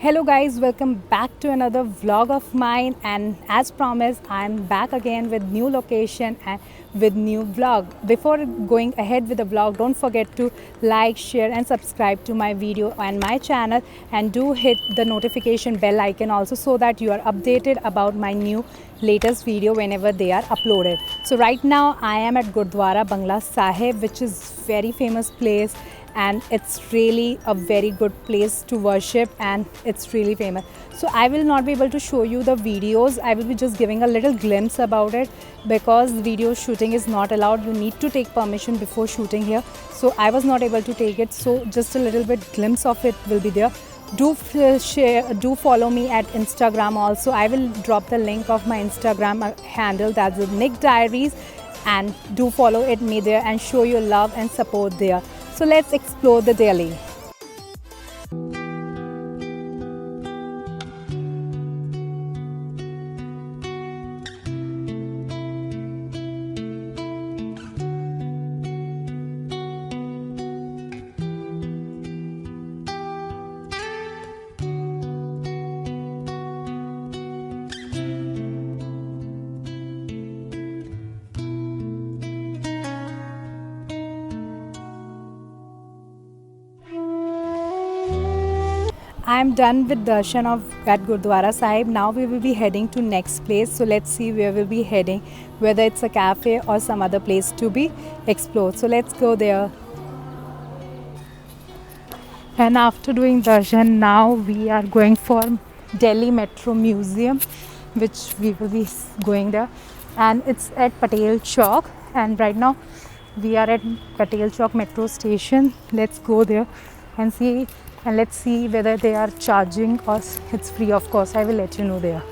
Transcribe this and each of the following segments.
Hello guys, welcome back to another vlog of mine, and as promised I'm back again with new location and with new vlog. Before going ahead with the vlog, don't forget to like, share and subscribe to my video and my channel, and do hit the notification bell icon also so that you are updated about my new latest video whenever they are uploaded. So right now I am at Gurdwara Bangla Sahib, which is very famous place, and it's really a very good place to worship and it's really famous. So I will not be able to show you the videos. I will be just giving a little glimpse about it because video shooting is not allowed. You need to take permission before shooting here, so I was not able to take it, so just a little bit glimpse of it will be there. Do share, do follow me at Instagram also. I will drop the link of my Instagram handle, that's the Nick Diaries, and do follow it me there and show your love and support there. So let's explore the Delhi. I am done with darshan of at Gurdwara Sahib. Now we will be heading to next place. So let's see where we'll be heading, whether it's a cafe or some other place to be explored. So let's go there. And after doing darshan, now we are going for Delhi Metro Museum, which we will be going there. And it's at Patel Chowk. And right now we are at Patel Chowk Metro Station. Let's go there and see. And let's see whether they are charging or it's free. Of course, I will let you know there.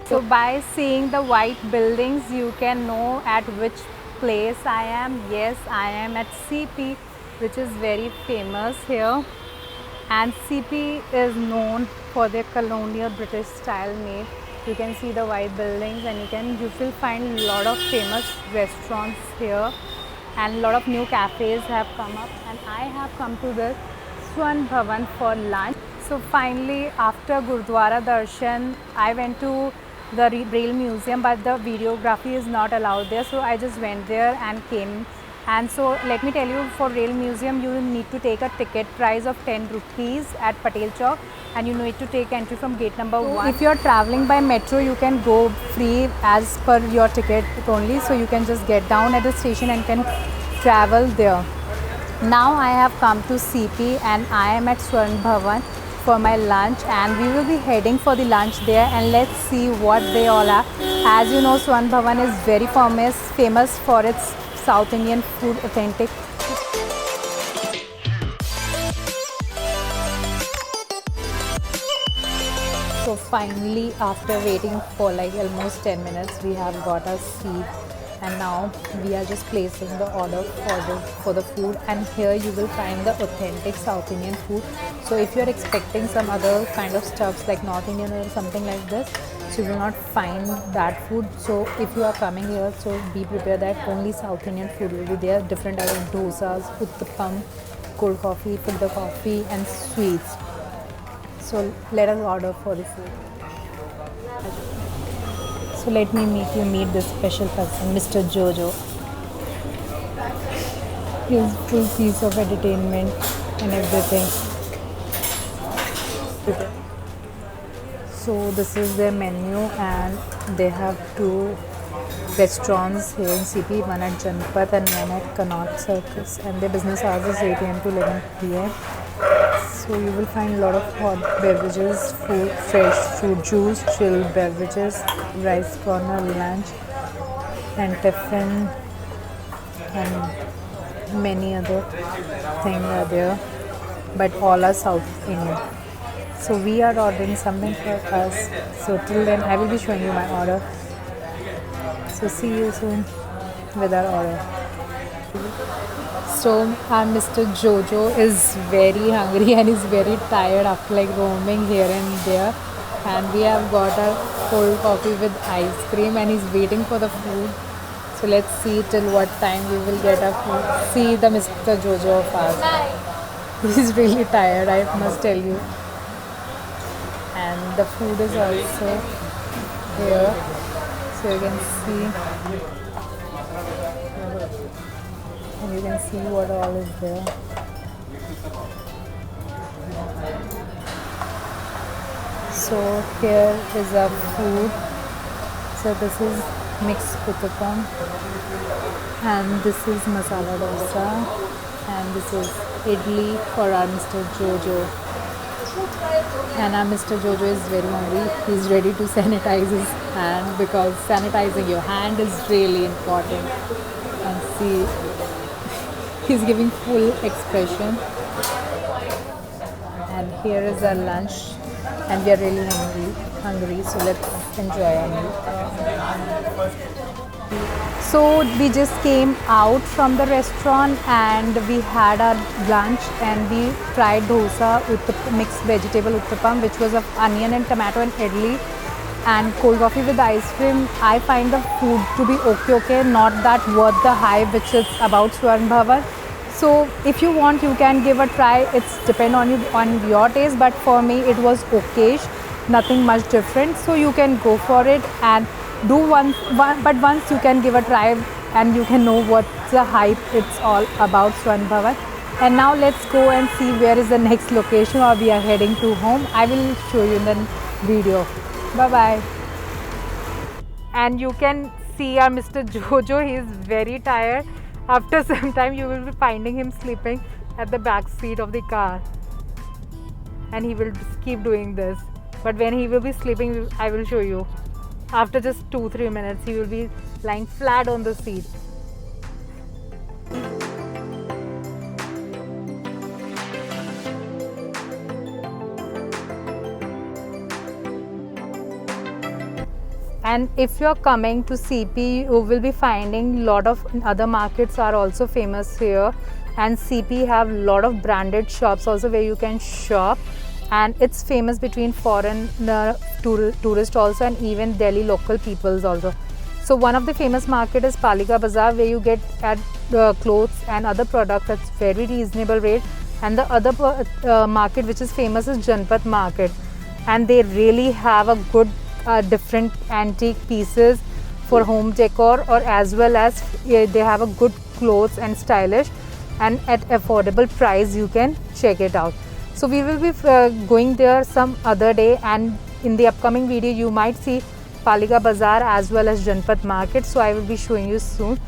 So by seeing the white buildings, you can know at which place I am. Yes, I am at CP, which is very famous here. And CP is known for their colonial British style made. You can see the white buildings, and you will find a lot of famous restaurants here, and a lot of new cafes have come up. And I have come to the Swan Bhavan for lunch. So finally, after Gurdwara Darshan, I went to the Rail Museum, but the videography is not allowed there, so I just went there and came. And so let me tell you, for Rail Museum you need to take a ticket price of 10 rupees at Patel Chowk, and you need to take entry from gate number 1. If you are travelling by metro, you can go free as per your ticket only, so you can just get down at the station and can travel there. Now I have come to CP and I am at Swarn Bhavan for my lunch, and we will be heading for the lunch there, and let's see what they all are. As you know, Swarn Bhavan is very famous for its South Indian food, authentic. So finally, after waiting for like almost 10 minutes, we have got a seat. And now we are just placing the order for the food, and here you will find the authentic South Indian food. So if you are expecting some other kind of stuffs like North Indian or something like this, so you will not find that food. So if you are coming here, so be prepared that only South Indian food will be there. Different type of dosas, uttapam, cold coffee, filter coffee and sweets. So let us order for the food. So let me meet this special person, Mr. Jojo. He's full piece of entertainment and everything. So this is their menu, and they have 2 restaurants here in CP, one at Janpat and one at Connaught Circus, and their business hours is 8 am to 11 pm. So you will find a lot of hot beverages, food, fresh fruit juice, chilled beverages, rice corner, lunch and tiffin, and many other things are there, but all are South Indian. So we are ordering something for us. So till then I will be showing you my order. So see you soon with our order. So our Mr. Jojo is very hungry and is very tired after like roaming here and there, and we have got a cold coffee with ice cream, and he's waiting for the food. So let's see till what time we will get our food. See the Mr. Jojo of ours. He's really tired, I must tell you. and the food is also here, so you can see, what all is there. So here is our food. So this is mixed uttapam, and this is masala dosa, and this is idli for our Mr. Jojo. And our Mr. Jojo is very hungry. He's ready to sanitize his hand, because sanitizing your hand is really important. And see, he's giving full expression. And here is our lunch, and we are really hungry, so let's enjoy our meal. So we just came out from the restaurant and we had our lunch, and we tried dosa, mixed vegetable uttapam, which was of onion and tomato and idli, and cold coffee with ice cream. I find the food to be okay, not that worth the hype which is about Swarn Bhavan. So if you want, you can give a try. It's depend on you, on your taste, but for me it was okayish, nothing much different. So you can go for it and do one, but once you can give a try and you can know what's the hype it's all about Swarn Bhavan. And now let's go and see where is the next location, or we are heading to home. I will show you in the video. Bye bye. And you can see our Mr. Jojo, he is very tired. After some time you will be finding him sleeping at the back seat of the car, and he will just keep doing this. But when he will be sleeping, I will show you. After just 2-3 minutes, he will be lying flat on the seat. And if you are coming to CP, you will be finding lot of other markets are also famous here, and CP have lot of branded shops also where you can shop, and it's famous between foreign tourists also, and even Delhi local peoples also. So one of the famous market is Palika Bazaar, where you get clothes and other products at very reasonable rate. And the other market which is famous is Janpat Market, and they really have a good different antique pieces for home decor, or as well as they have a good clothes and stylish and at affordable price. You can check it out. So we will be going there some other day, and in the upcoming video you might see Palika Bazaar as well as Janpat Market. So I will be showing you soon,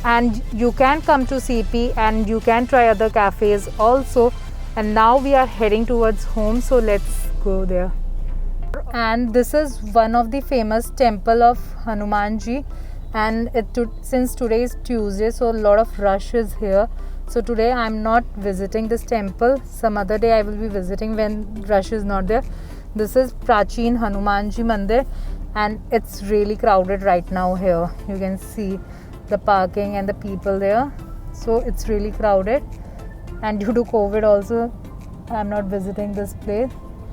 and you can come to CP and you can try other cafes also. And now we are heading towards home, so let's go there. And this is one of the famous temple of Hanumanji, and since today is Tuesday, so a lot of rush is here. So today I am not visiting this temple. Some other day I will be visiting when rush is not there. This is Prachin Hanumanji Mandir, and it's really crowded right now here. You can see the parking and the people there. So it's really crowded, and due to COVID also I am not visiting this place.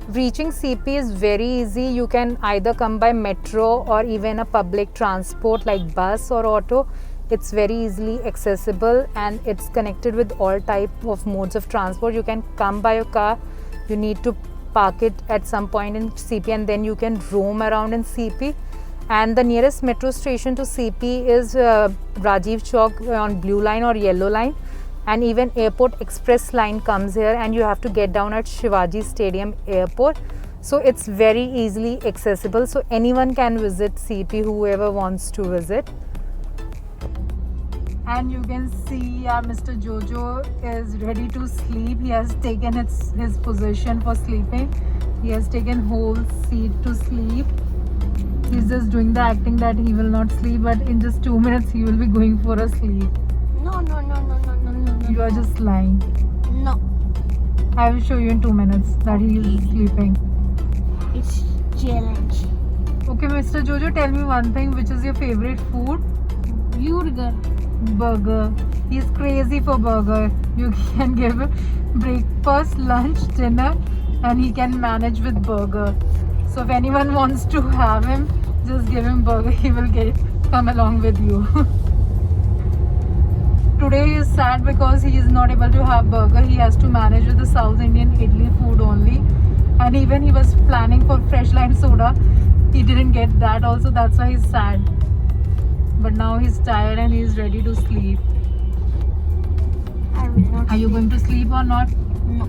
Reaching CP is very easy. You can either come by metro or even a public transport like bus or auto. It's very easily accessible, and it's connected with all type of modes of transport. You can come by your car. You need to park it at some point in CP, and then you can roam around in CP. And the nearest metro station to CP is Rajiv Chowk on blue line or yellow line. And even airport express line comes here, and you have to get down at Shivaji Stadium Airport. So it's very easily accessible. So anyone can visit CP, whoever wants to visit. And you can see Mr. Jojo is ready to sleep. He has taken his position for sleeping. He has taken whole seat to sleep. He's just doing the acting that he will not sleep, but in just 2 minutes he will be going for a sleep. No. You are just lying. No. I will show you in 2 minutes that he is sleeping. It's challenge. Okay, Mr. Jojo, tell me one thing. Which is your favorite food? Burger. Burger. He's crazy for burger. You can give him breakfast, lunch, dinner, and he can manage with burger. So if anyone wants to have him, just give him burger. He will come along with you. Today is sad because he is not able to have burger. He has to manage with the South Indian idli food only. And even he was planning for fresh lime soda. He didn't get that also. That's why he's sad. But now he's tired and he's ready to sleep. I will not. Are you going to sleep or not? No.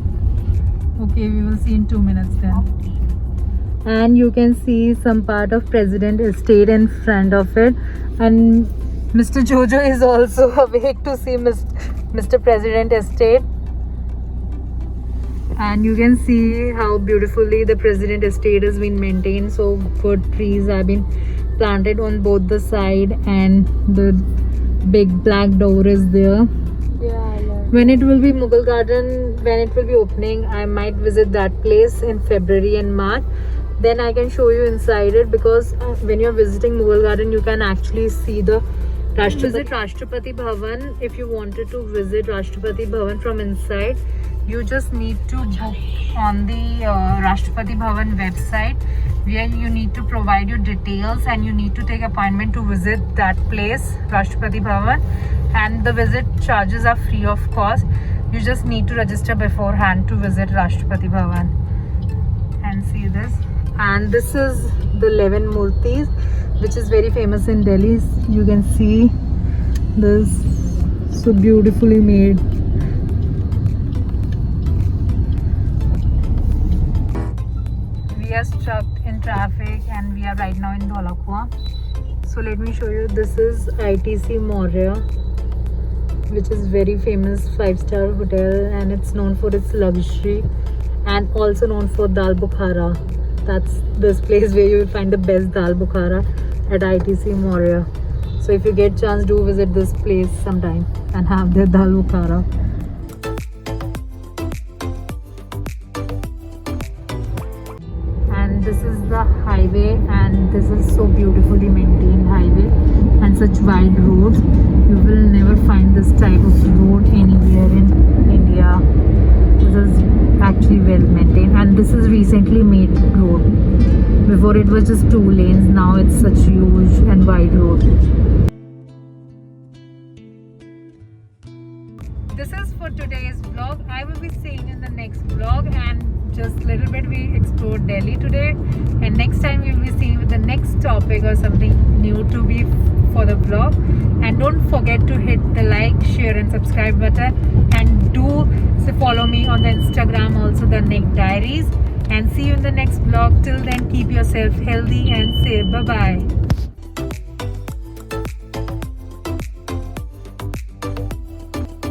Okay, we will see in 2 minutes then. And you can see some part of President Estate in front of it. And Mr. Jojo is also awake to see Mr. President Estate. And you can see how beautifully the President Estate has been maintained. So good trees have been planted on both the side, and the big black door is there. Yeah, I love. When it will be Mughal Garden, when it will be opening, I might visit that place in February and March. Then I can show you inside it, because when you're visiting Mughal Garden, you can actually see the visit Rashtrapati Bhavan. If you wanted to visit Rashtrapati Bhavan from inside, you just need to book on the Rashtrapati Bhavan website, where you need to provide your details and you need to take appointment to visit that place, Rashtrapati Bhavan. And the visit charges are free of cost. You just need to register beforehand to visit Rashtrapati Bhavan. And see this. And this is the 11 Murtis, which is very famous in Delhi. You can see this, so beautifully made. We are stuck in traffic and we are right now in Dholakua. So let me show you. This is ITC Maurya, which is very famous 5-star hotel, and it's known for its luxury and also known for Dal Bukhara. That's this place where you will find the best Dal Bukhara at ITC Maurya. So if you get chance, do visit this place sometime and have their Dal Bukhara. And this is the highway, and this is so beautifully maintained highway and such wide roads. You will never find this type of road anywhere in India. This is actually well maintained, and this is recently made road. Before it was just 2 lanes, now it's such huge and wide road. This is for today's vlog. I will be seeing you in the next vlog, and just a little bit we explored Delhi today, and next time we will be seeing with the next topic or something new to be for the vlog. And don't forget to hit the like, share and subscribe button, and do follow me on the Instagram also, the Nick Diaries. And see you in the next vlog. Till then, keep yourself healthy and safe. Bye bye.